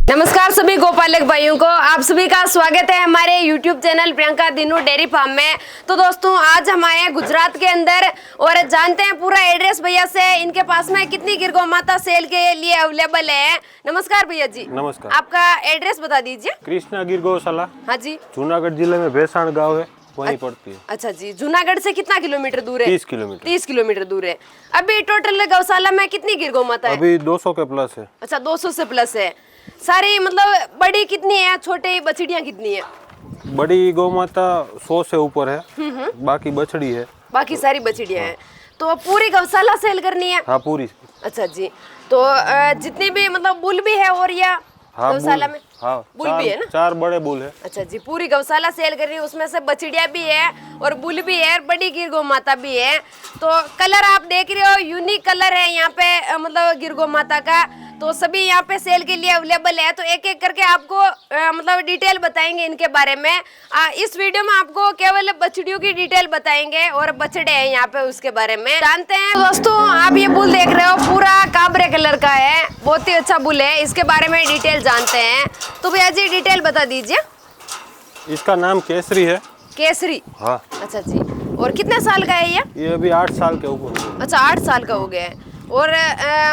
नमस्कार सभी गोपालक भाइयों को, आप सभी का स्वागत है हमारे YouTube channel Priyanka Dinu dairy farm में। तो दोस्तों आज हम आए हैं गुजरात के अंदर और जानते हैं पूरा एड्रेस भैया से, इनके पास में कितनी गिर गौ माता सेल के लिए अवेलेबल है। नमस्कार भैया जी। नमस्कार। आपका एड्रेस बता दीजिए। कृष्णा गिर गौशाला। हाँ जी। जूनागढ़ जिले में भैसाण गाँव है, वहीं पड़ती है। अच्छा जी। जूनागढ़ से कितना किलोमीटर दूर है? 30 किलोमीटर। 30 किलोमीटर दूर है। अभी टोटल गौशाला में कितनी गिर गौ माता है? अभी 200 के प्लस है। अच्छा 200 से प्लस है। सारी मतलब बड़ी कितनी है, छोटे बछड़ियाँ कितनी है? बड़ी गौ माता 100 से ऊपर है, बाकी बछड़ी है। बाकी सारी बछड़ियाँ हैं। तो पूरी गौशाला सेल करनी है? हाँ पूरी। अच्छा जी। तो जितनी भी मतलब बुल भी है और या हाँ, गौशाला में? हाँ बुल भी है ना? 4 बड़े बुल है। अच्छा जी। पूरी गौशाला सेल कर रही है, उसमें से बछड़िया भी है और बुल भी है, बड़ी गिर गौ माता भी है। तो कलर आप देख रहे हो, यूनिक कलर है यहाँ पे मतलब गिर गौ माता का। तो सभी यहाँ पे सेल के लिए अवेलेबल है। तो एक एक करके आपको मतलब डिटेल बताएंगे इनके बारे में। इस वीडियो में आपको केवल बछड़ियों की डिटेल बताएंगे और बछड़े हैं यहाँ पे उसके बारे में जानते हैं। दोस्तों आप ये बुल देख रहे हो, पूरा काबरे कलर का है, बहुत ही अच्छा बुल है। इसके बारे में डिटेल जानते हैं। तो भैया जी डिटेल बता दीजिए। इसका नाम केसरी है। केसरी? हाँ। अच्छा जी। और कितने साल का है ये अभी 8 साल के ऊपर। अच्छा 8 साल का हो गया है। और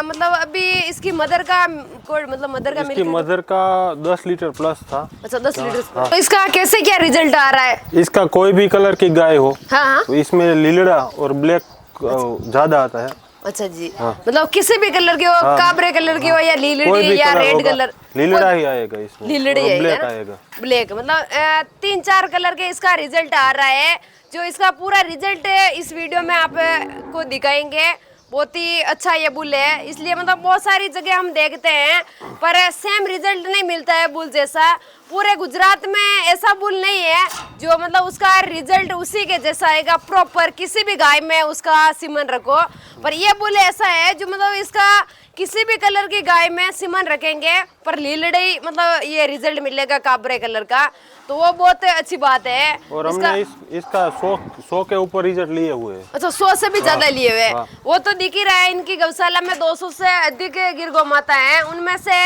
मतलब अभी इसकी मदर का मतलब मदर का इसकी मदर का 10 लीटर प्लस था। अच्छा 10 लीटर। तो इसका कैसे क्या रिजल्ट आ रहा है? इसका कोई भी कलर की गाय हो, हाँ तो इसमें लीलड़ा और ब्लैक ज्यादा आता है। अच्छा जी। मतलब किसी भी कलर की हो, काबरे कलर की हो या लीलड़ी या रेड कलर, लीलड़ा ही आएगा इसमें। लीलड़ी ब्लैक आएगा। ब्लैक मतलब 3-4 कलर के इसका रिजल्ट आ रहा है। जो इसका पूरा रिजल्ट है इस वीडियो में आपको दिखाएंगे। बहुत ही अच्छा ये बुल है, इसलिए मतलब बहुत सारी जगह हम देखते हैं पर सेम रिजल्ट नहीं मिलता है बुल जैसा। पूरे गुजरात में ऐसा बुल नहीं है जो मतलब उसका रिजल्ट उसी के जैसा आएगा प्रॉपर। किसी भी गाय में उसका सीमन रखो, पर ये बुल ऐसा है जो मतलब इसका किसी भी कलर की गाय में सीमन रखेंगे पर लीलड़ी मतलब ये रिजल्ट मिलेगा काबरे कलर का। तो वो बहुत अच्छी बात है। और हमने इसका 100 के ऊपर रिजल्ट लिए हुए हैं। अच्छा 100 से भी ज्यादा लिए हुए। वो तो दिख ही रहा है, इनकी गौशाला में 200 से अधिक गिर गौ माता है। उनमें से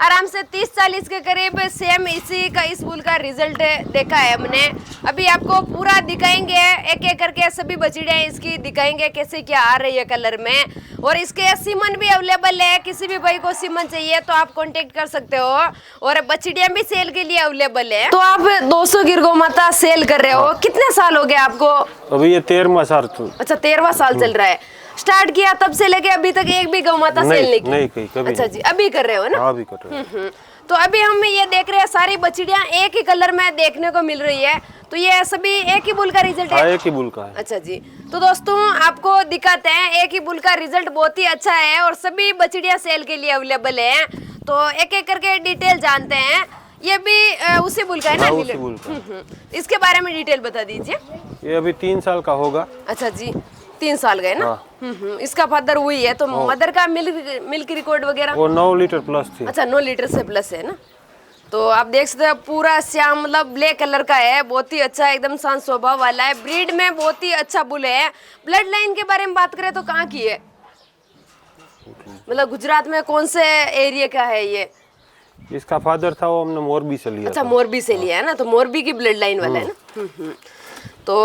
आराम से 30-40 के करीब सेम इसी का इस बुल का रिजल्ट देखा है हमने। अभी आपको पूरा दिखाएंगे, एक एक करके सभी बछड़ियाँ इसकी दिखाएंगे कैसे क्या आ रही है कलर में। और इसके सीमन भी अवेलेबल है, किसी भी भाई को सीमन चाहिए तो आप कांटेक्ट कर सकते हो। और बछड़ियाँ भी सेल के लिए अवेलेबल है। तो आप 200 गिर गौ माता सेल कर रहे हो, कितने साल हो गए आपको? अभी ये 13वां साल। अच्छा 13वां साल चल रहा है। स्टार्ट किया तब से लेके अभी तक एक भी गौ माता सेल नहीं की? नहीं कभी। अच्छा जी। अभी कर रहे हो ना? हाँ अभी कर रहे हैं। तो अभी हम ये देख रहे हैं सारी बछड़ियाँ एक ही कलर में देखने को मिल रही है। तो ये सभी एक ही बुल का रिजल्ट है? एक ही बुल का है। अच्छा जी। तो दोस्तों आपको दिखाते हैं, एक ही बुल का रिजल्ट बहुत ही अच्छा है और सभी बछड़ियाँ सेल के लिए अवेलेबल है। तो एक एक करके डिटेल जानते हैं। ये भी उसी बुल का है ना? उसी बुल का। इसके बारे में डिटेल बता दीजिए। ये अभी 3 साल का होगा। अच्छा जी। 3 साल गए ना? हाँ। इसका फादर हुई है। तो मदर का मिल्क रिकॉर्ड वगैरह? वो 9 लीटर प्लस थी। अच्छा 9 लीटर से प्लस है ना? तो आप देख सकते हैं पूरा श्याम मतलब ब्लैक कलर का है, बहुत ही अच्छा एकदम शांत स्वभाव वाला है। ब्रीड में बहुत ही अच्छा बुल है। ब्लड लाइन के बारे में बात करें तो कहाँ की है, मतलब गुजरात में कौन से एरिया का है ये? इसका फादर था वो हमने मोरबी से लिया। अच्छा मोरबी से लिया है ना? तो मोरबी की ब्लड लाइन वाला है ना? तो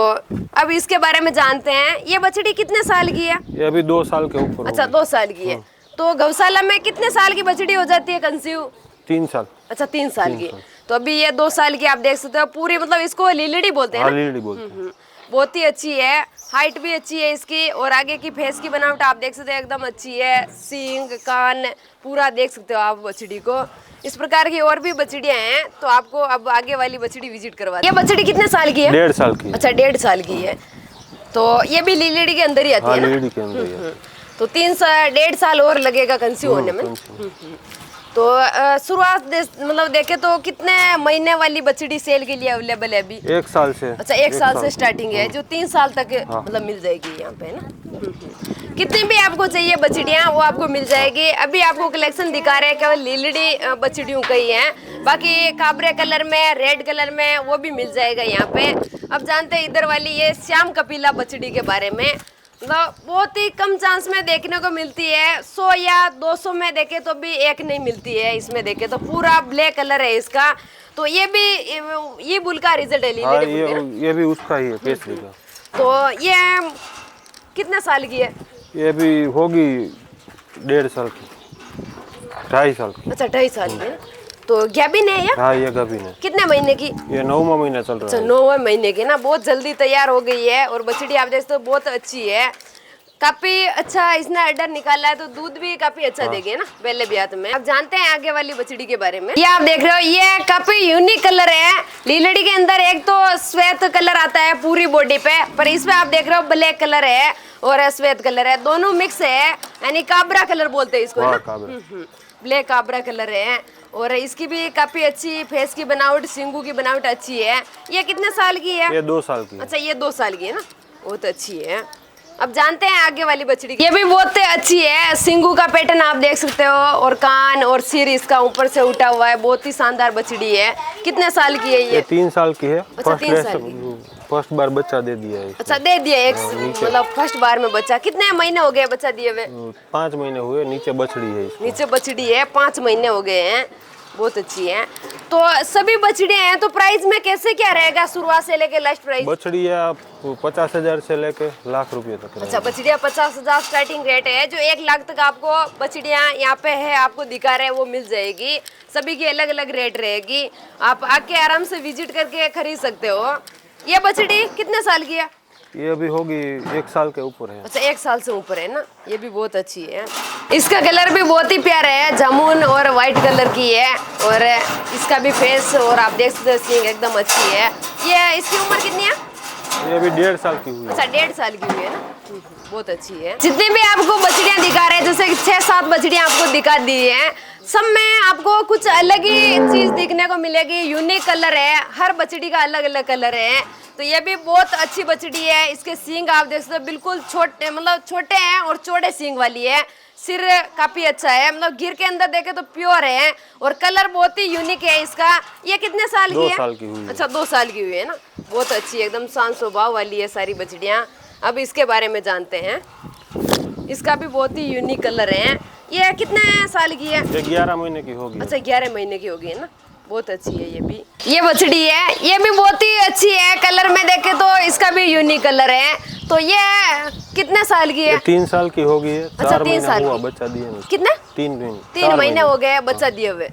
अब इसके बारे में जानते हैं। ये बछड़ी कितने साल की है? ये अभी 2 साल के ऊपर। अच्छा 2 साल की है। तो गौशाला में कितने साल की बछड़ी हो जाती है कंसीव? 3 साल। अच्छा 3 साल की। तो अभी ये 2 साल की आप देख सकते हो पूरी, मतलब इसको लीलड़ी बोलते हैं ना? लीलड़ी बोलते हैं। बहुत ही अच्छी है, हाइट भी अच्छी है इसकी। और आगे की फेस की बनावट आप देख सकते हो एकदम अच्छी है। सींग कान पूरा देख सकते हो आप बछड़ी को। इस प्रकार की और भी बछड़ियाँ हैं। तो आपको अब आगे वाली बछड़ी विजिट करवा। ये बछड़ी कितने साल की है? 1.5 साल की। अच्छा 1.5 साल की है। तो ये भी लीलड़ी के अंदर ही आती है ना? लीलड़ी के अंदर ही है। तो 1.5 साल और लगेगा कंसीव होने में। तो शुरुआत मतलब देखे तो कितने महीने वाली बछड़ी सेल के लिए अवेलेबल है अभी? 1 साल से। अच्छा 1 साल से स्टार्टिंग है, जो 3 साल तक मतलब मिल जाएगी यहाँ पे ना? कितनी भी आपको चाहिए बछड़ियाँ वो आपको मिल जाएगी। अभी आपको कलेक्शन दिखा रहे हैं केवल लीलड़ी बछड़ियों का ही है, बाकी काबरे कलर में रेड कलर में वो भी मिल जाएगा यहाँ पे। अब जानते हैं इधर वाली ये श्याम कपिला बछड़ी के बारे में। मतलब बहुत ही कम चांस में देखने को मिलती है। 100 या 200 में देखे तो भी एक नहीं मिलती है, इसमें देखे तो पूरा ब्लैक कलर है इसका। तो ये भी ये बुल का रिजल्ट है, हाँ, लीलेडी बुल का ना? ये भी उसका ही है, केसरी का। तो ये कितने साल की है? ये भी होगी 1.5 साल की, 2.5 साल की। अच्छा 2.5 साल की है। तो गैबिन है या? हाँ, ये गाभिन है। कितने महीने की? ये 9वां महीना चल अच्छा रहा है। 9वें महीने की ना, बहुत जल्दी तैयार हो गई है। और बछड़ी आप देखते हो बहुत अच्छी है, काफी अच्छा इसने अड्डा निकाला है, तो दूध भी काफी अच्छा देगी ना पहले ब्यात में। आप जानते हैं आगे वाली बछड़ी के बारे में? ये आप देख रहे हो, ये काफी यूनिक कलर है। लीलड़ी के अंदर एक तो श्वेत कलर आता है पूरी बॉडी पे, पर इसमें आप देख रहे हो ब्लैक कलर है और श्वेत कलर है, दोनों मिक्स है, यानी काबरा कलर बोलते हैं इसको, है ना? ब्लैक काबरा कलर है। और इसकी भी काफी अच्छी फेस की बनावट, सिंगू की बनावट अच्छी है। ये कितने साल की है? ये 2 साल की है। अच्छा ये 2 साल की है ना, बहुत अच्छी है। अब जानते हैं आगे वाली बछड़ी। ये भी बहुत अच्छी है, सिंगू का पैटर्न आप देख सकते हो, और कान और सिर इसका ऊपर से उठा हुआ है, बहुत ही शानदार बछड़ी है। कितने साल की है ये? 3 साल की है। अच्छा, 3 साल फर्स्ट बार बच्चा दे दिया है इसने। अच्छा दे दिया एक, मतलब फर्स्ट बार में बच्चा। कितने महीने हो गए बच्चा दिए हुए? 5 महीने हुए। नीचे बछड़ी है इसकी। नीचे बछड़ी है, 5 महीने हो गए हैं, बहुत अच्छी है। तो सभी बछड़ियां हैं, तो प्राइस में कैसे क्या रहेगा शुरुआत से लेके लास्ट प्राइस? बछड़िया 50,000 से लेके लाख रुपए तक। अच्छा बछड़िया 50,000 स्टार्टिंग रेट है, जो 1 लाख तक आपको बछड़ियाँ यहाँ पे है, आपको दिखा रहे हैं, वो मिल जाएगी। सभी की अलग अलग रेट रहेगी, आप आके आराम से विजिट करके खरीद सकते हो। ये बछड़ी कितने साल की है? ये अभी होगी 1 साल के ऊपर है। अच्छा 1 साल से ऊपर है ना, ये भी बहुत अच्छी है। इसका कलर भी बहुत ही प्यारा है, जामुन और व्हाइट कलर की है, और इसका भी फेस और आप देख सकते हो सींग एकदम अच्छी है। ये इसकी उम्र कितनी है? ये अभी 1.5 साल की हुई है। अच्छा 1.5 साल की हुई है ना, बहुत अच्छी है। जितनी भी आपको बछड़ियाँ दिखा रहे हैं, जैसे 6-7 बछड़ियाँ आपको दिखा दी है, सब में आपको कुछ अलग ही चीज देखने को मिलेगी। यूनिक कलर है, हर बछड़ी का अलग अलग कलर है। तो ये भी बहुत अच्छी बछड़ी है। इसके सींग आप देख सकते हो बिल्कुल छोटे, मतलब छोटे हैं और चौड़े सींग वाली है। सिर काफी अच्छा है, मतलब गिर के अंदर देखे तो प्योर है, और कलर बहुत ही यूनिक है इसका। ये कितने साल की है? 2 साल की हुई है। अच्छा 2 साल की हुई है ना, बहुत अच्छी है, एकदम शांत स्वभाव वाली है सारी बछड़ियाँ। अब इसके बारे में जानते हैं। इसका भी बहुत ही यूनिक कलर है। ये कितने साल की है? ये 11 महीने की होगी। अच्छा 11 महीने की होगी है ना, बहुत अच्छी है ये भी। ये बछड़ी है, ये भी बहुत ही अच्छी है, कलर में देखे तो इसका भी यूनिक कलर है। तो ये कितने साल की है? 3 साल की होगी है। अच्छा 4 3 महीने साल हुआ की। बच्चा दिए मुझे। कितने? 3 महीने हो गए बच्चा दिए हुए।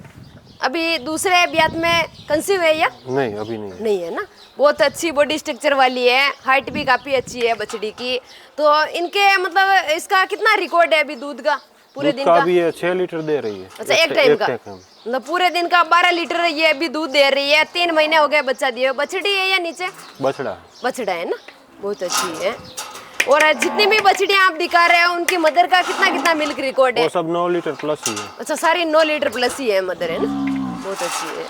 अभी दूसरे ब्यात में कंसीव है या नहीं? अभी नहीं। नहीं है ना, बहुत अच्छी बॉडी स्ट्रक्चर वाली है, हाइट भी काफी अच्छी है बछड़ी की। तो इनके मतलब इसका कितना रिकॉर्ड है अभी दूध का पूरे दिन का? भी है 6 लीटर दे रही है। अच्छा एक टाइम का, मतलब पूरे दिन का 12 लीटर ये अभी दूध दे रही है। 3 महीने हो गए बच्चा दिए। बछड़ी है या नीचे? बछड़ा। बछड़ा है ना, बहुत अच्छी है। और जितनी भी बछड़ियाँ आप दिखा रहे हो, उनकी मदर का कितना कितना मिल्क रिकॉर्ड है? वो सब 9 लीटर प्लस ही है। अच्छा सारी 9 लीटर प्लस ही है मदर, है ना, बहुत अच्छी है।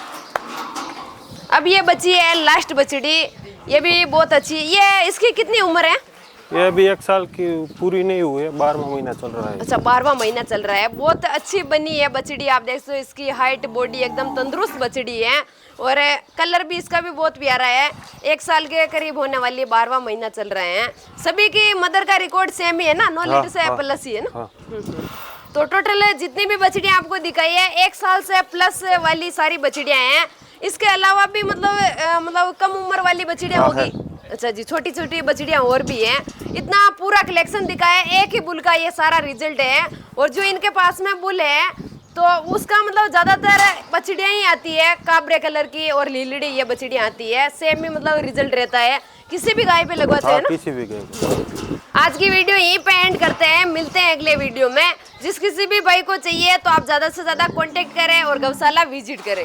अब ये बची है लास्ट बछड़ी, ये भी बहुत अच्छी है। ये इसकी कितनी उम्र है? ये अभी 1 साल की पूरी नहीं हुई है, 12वां महीना चल रहा है। अच्छा 12वां महीना चल रहा है, बहुत अच्छी बनी है बछड़ी। आप देख सकते हो इसकी हाइट, बॉडी एकदम तंदुरुस्त बछड़ी है, और कलर भी इसका भी बहुत प्यारा है। 1 साल के करीब होने वाली, 12वां महीना चल रहे हैं। सभी की मदर का रिकॉर्ड सेम ही है ना, 9 लीटर से प्लस ही है ना। तो टोटल जितनी भी बछड़ियाँ आपको दिखाई है, 1 साल से प्लस वाली सारी बछड़ियाँ हैं। इसके अलावा भी मतलब कम उम्र वाली बछड़ियाँ होगी? अच्छा जी, छोटी छोटी बछड़ियाँ और भी हैं। इतना पूरा कलेक्शन दिखाया, एक ही बुल का ये सारा रिजल्ट है। और जो इनके पास में बुल है, तो उसका मतलब ज्यादातर बछड़ियाँ ही आती है, काबरे कलर की और लीलड़ी ये बछड़ियाँ आती है। सेम ही मतलब रिजल्ट रहता है, किसी भी गाय पे लगवाते हैं ना? किसी भी गाय। आज की वीडियो यहीं पे एंड करते हैं, मिलते हैं अगले वीडियो में। जिस किसी भी भाई को चाहिए तो आप ज्यादा से ज्यादा कांटेक्ट करें और गौशाला विजिट करें।